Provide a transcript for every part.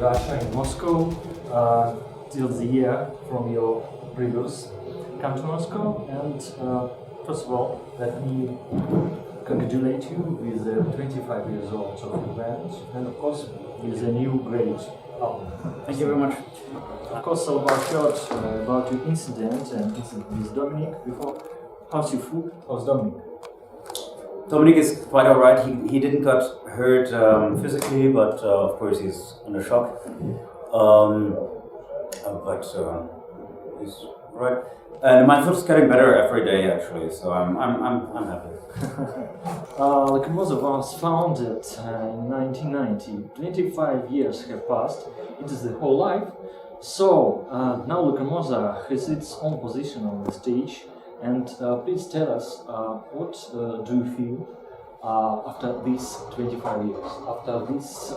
Russia, in Moscow, till the year from your previous come to Moscow. And first of all, let me congratulate you with 25 years old of your band, and of course with a new great album. Thank you very much. Of course, I heard about your incident with Dominic before. How's your food? How's Dominic? Dominic is quite alright. He didn't got hurt physically, but of course he's under shock. But he's right. And my foot's getting better every day, actually. So I'm happy. Lacrimosa was founded in 1990. 25 years have passed. It is the whole life. So now Lacrimosa has its own position on the stage. And please tell us, what do you feel after these 25 years, after this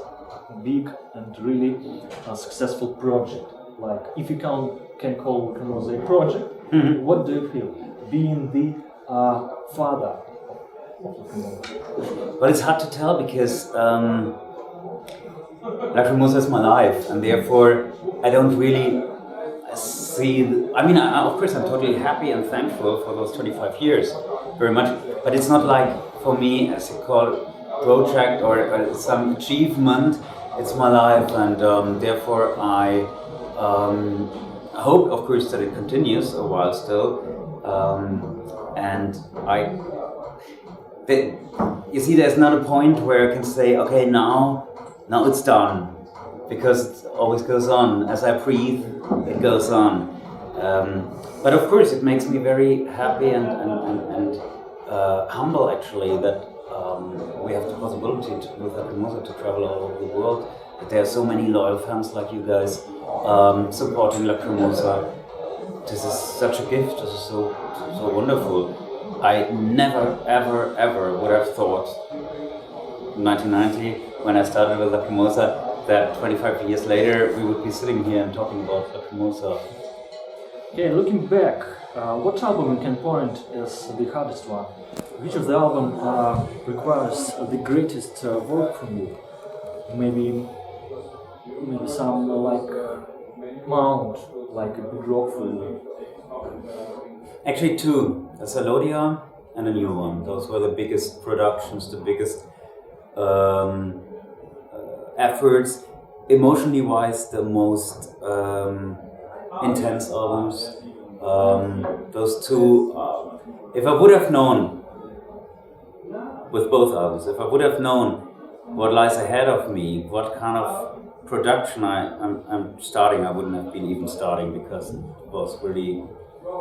big and really successful project? Like, if you can call Lacrimosa a project, what do you feel, being the father of Lacrimosa? Well, it's hard to tell because Lacrimosa is my life, and therefore I don't really see. Of course, I'm totally happy and thankful for those 25 years, very much. But it's not like for me, as you call it, project or some achievement. It's my life, and therefore I hope, of course, that it continues a while still. You see, there's not a point where I can say, okay, now it's done, because it always goes on. As I breathe, it goes on. But of course, it makes me very happy and humble, actually, that we have the possibility with Lacrimosa to travel all over the world. That there are so many loyal fans like you guys supporting Lacrimosa. This is such a gift. This is so wonderful. I never, ever would have thought in 1990, when I started with Lacrimosa, that 25 years later we would be sitting here and talking about Lacrimosa. Okay, looking back, what album you can point as the hardest one? Which of the album requires the greatest work from you? Maybe some like Mount, like a big rock for you. Actually, two: a Salodia and a new one. Those were the biggest productions, the biggest efforts, emotionally wise, the most intense albums. Those two, if I would have known with both albums, if I would have known what lies ahead of me, what kind of production I'm starting, I wouldn't have been even starting, because it was really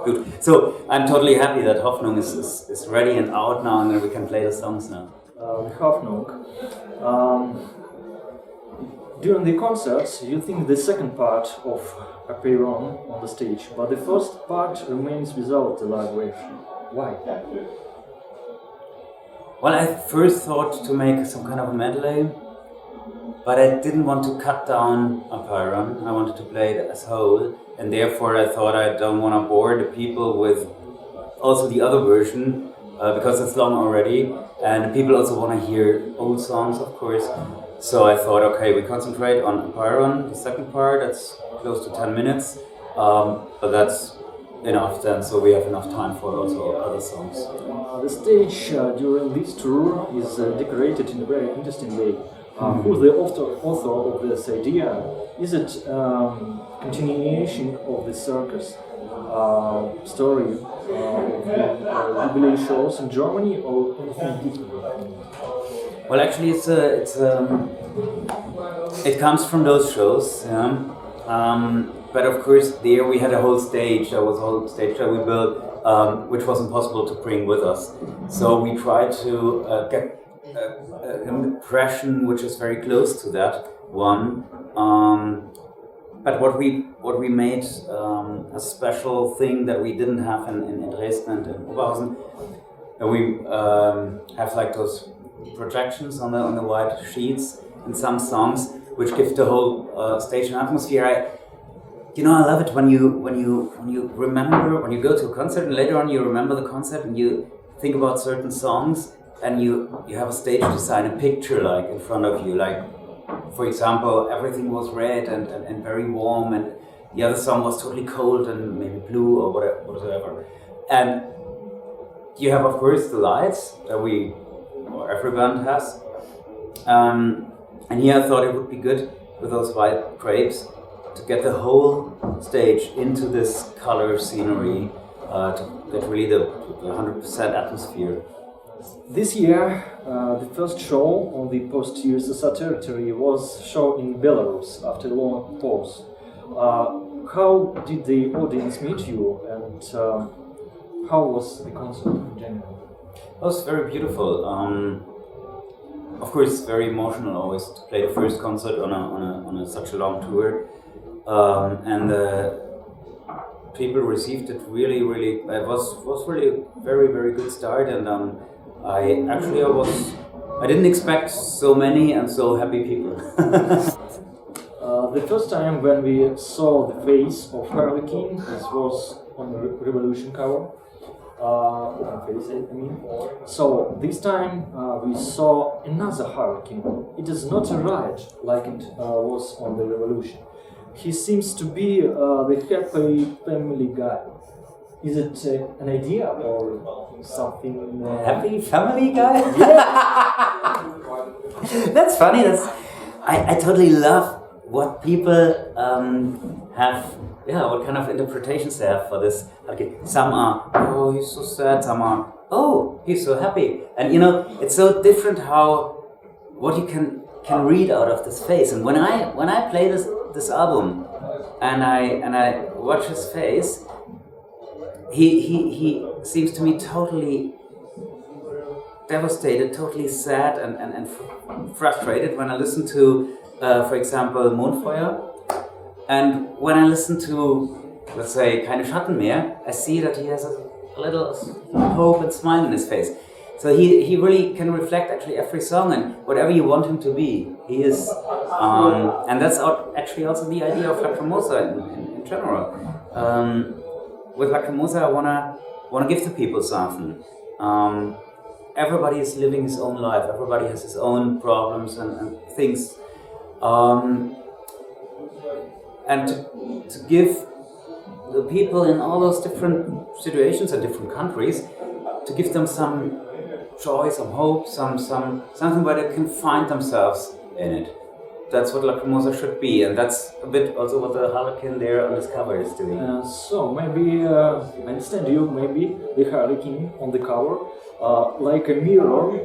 good. So I'm totally happy that Hoffnung is ready and out now, and then we can play the songs now. Hoffnung. During the concerts, you think the second part of appear on the stage, but the first part remains without the live version. Why? Well, I first thought to make some kind of a medley, but I didn't want to cut down Apeiron. I wanted to play it as whole, and therefore I thought I don't want to bore the people with also the other version, because it's long already, and people also want to hear old songs, of course. So I thought, okay, we concentrate on Apeiron, the second part. That's close to 10 minutes, but that's enough then, so we have enough time for also other songs. The stage during this tour is decorated in a very interesting way. Who's the author of this idea? Is it continuation of the circus story of jubilee shows in Germany, or anything different? Well, actually, it comes from those shows, yeah. But of course, there we had a whole stage. There was a whole stage that we built, which was impossible to bring with us. So we tried to get an impression which is very close to that one. But what we made a special thing that we didn't have in Dresden and in Oberhausen. We have like those projections on the white sheets in some songs, which give the whole stage an atmosphere. I love it when you remember, when you go to a concert and later on you remember the concert and you think about certain songs, and you have a stage design, a picture like in front of you, like for example, everything was red and very warm, and the other song was totally cold and maybe blue or whatever. And you have, of course, the lights that every band has. And here I thought it would be good with those white drapes to get the whole stage into this color scenery, to get really the 100% atmosphere. This year, the first show on the post-USSR territory was shown in Belarus after a long pause. How did the audience meet you, and how was the concert in general? It was very beautiful. Of course, very emotional always to play the first concert on such a long tour, and people received it really. It was really a very good start, and I didn't expect so many and so happy people. The first time when we saw the face of Harlequin, this was on the Revolution cover. Open face, I mean. So this time we saw another Harlequin. It is not a riot like it was on the Revolution. He seems to be the happy family guy. Is it an idea or something? Happy family guy? Yeah. That's funny. I totally love what people have. Yeah, what kind of interpretations they have for this. Okay, some are, oh, he's so sad. Some are, oh, he's so happy. And it's so different what you can read out of this face. And when I play this album, and I watch his face, he seems to me totally devastated, totally sad and frustrated when I listen to, for example, Mondfeuer. And when I listen to, let's say, Keine Schatten mehr, I see that he has a little hope and smile in his face. So he really can reflect actually every song, and whatever you want him to be, he is. And that's actually also the idea of Lacrimosa in general. With Lacrimosa, I wanna give the people something. Everybody is living his own life. Everybody has his own problems and things. And to give the people in all those different situations and different countries, to give them some joy, some hope, something where they can find themselves in it. That's what Lacrimosa should be, and that's a bit also what the Harlequin there on this cover is doing. So maybe, I understand you, maybe the Harlequin on the cover, like a mirror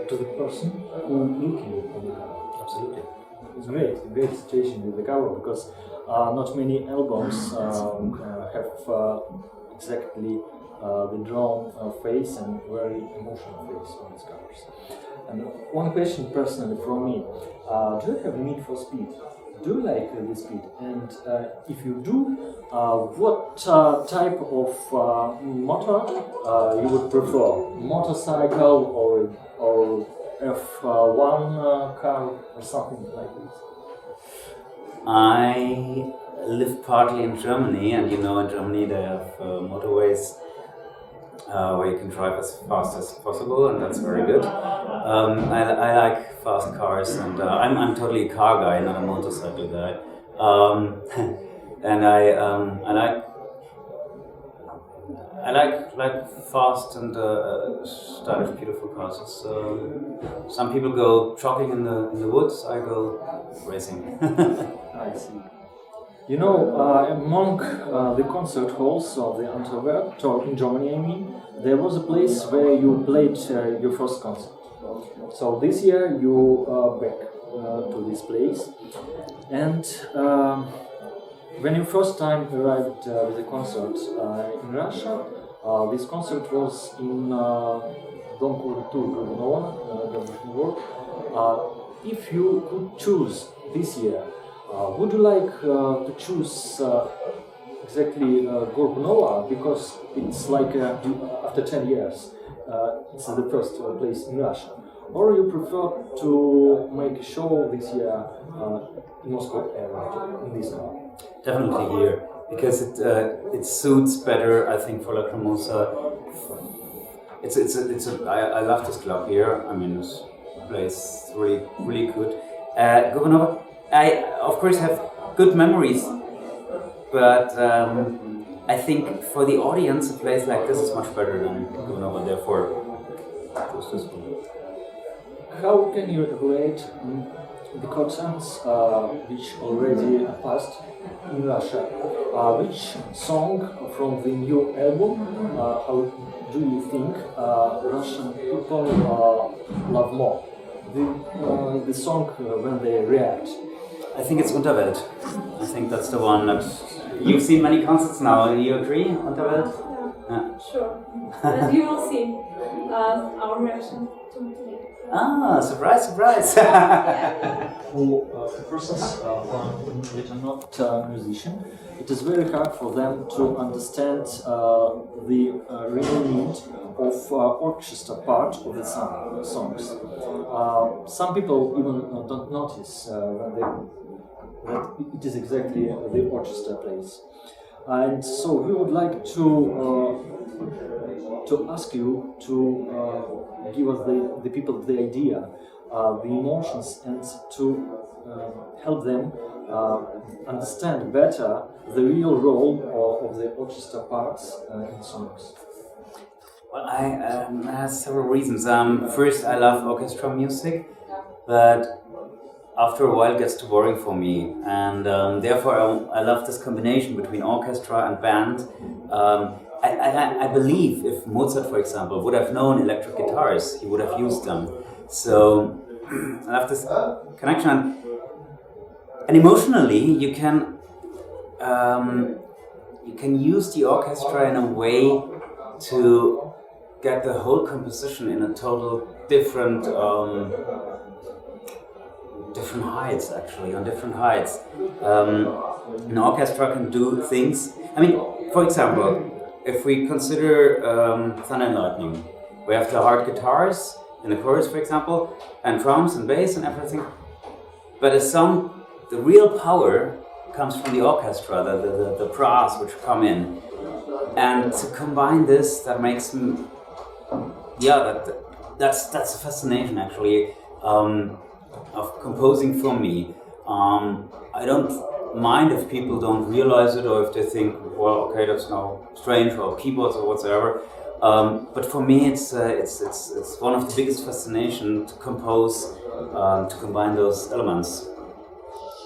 to the person who's looking on the cover. Absolutely. It's great situation with the cover, because not many albums have exactly the drawn face and very emotional face on these covers. And one question personally from me, do you have a need for speed? Do you like the speed? And if you do, what type of motor you would prefer? Motorcycle or F1 car or something like this? I live partly in Germany, and in Germany they have motorways where you can drive as fast as possible, and that's very good. I like fast cars, and I'm totally a car guy, not a motorcycle guy. And I like fast and stylish, beautiful cars. Some people go jogging in the woods. I go racing. I see. Among the concert halls of the Antwerp, in Germany, I mean, there was a place where you played your first concert. So this year you are back to this place, and when you first time arrived with the concert in Russia, this concert was in Dom Kultury Gorbunova. If you could choose this year, would you like to choose exactly Gorbunova, because it's like after 10 years, it's the first place in Russia? Or you prefer to make a show this year in Moscow area, in this car? Definitely here, because it suits better, I think, for Lacrimosa. I love this club here. I mean, this place is really good. Gubanova, I of course have good memories, but I think for the audience a place like this is much better than Gubanova, therefore choose this one. How can you evaluate the concerts which already passed in Russia? Which song from the new album, how do you think Russian people love more? The song when they react? I think it's Unterwelt. I think that's the one that you've seen many concerts now. You agree, Unterwelt? Yeah, sure. And you will see our reaction to it. Ah, surprise, surprise! For persons which are not musician, it is very hard for them to understand the real need of orchestra part of the songs. Some people even don't notice that it is exactly the orchestra plays. And so we would like to ask you to give us the people the idea, the emotions, and to help them understand better the real role of the orchestra parts in songs. Well, I have several reasons. First, I love orchestra music, but after a while it gets too boring for me, and therefore I love this combination between orchestra and band. I believe if Mozart, for example, would have known electric guitars, he would have used them. So I love this connection. And emotionally, you can use the orchestra in a way to get the whole composition in a total different heights, actually, on different heights. An orchestra can do things. I mean, for example, if we consider Thunder and Lightning, we have the hard guitars in the chorus, for example, and drums and bass and everything. But the real power comes from the orchestra, the brass which come in. And to combine this, that makes me, that's a fascination actually of composing for me. I don't mind if people don't realize it or if they think, well, okay, that's now strange, or keyboards or whatsoever. But for me, it's one of the biggest fascinations to compose, to combine those elements.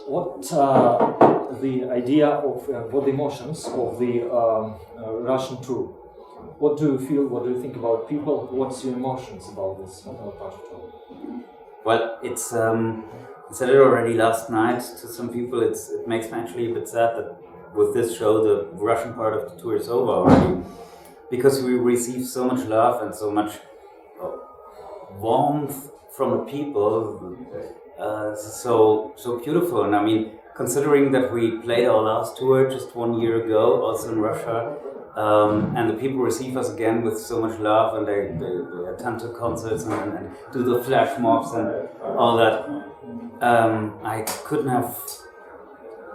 What the idea of what the emotions of the Russian tour? What do you feel? What do you think about people? What's your emotions about this part of tour? Well, it's I said it already last night to some people. It makes me actually a bit sad that with this show the Russian part of the tour is over already, because we receive so much love and so much warmth from the people. So beautiful. And I mean, considering that we played our last tour just 1 year ago, also in Russia, and the people receive us again with so much love, and they attend to concerts and do the flash mobs and all that. I couldn't have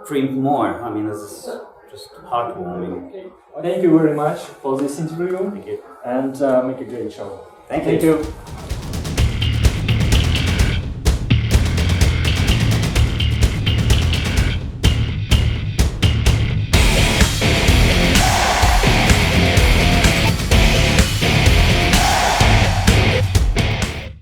dreamed more. I mean, this is just heartwarming. Thank you very much for this interview. Thank you. And make a great show. Thank you.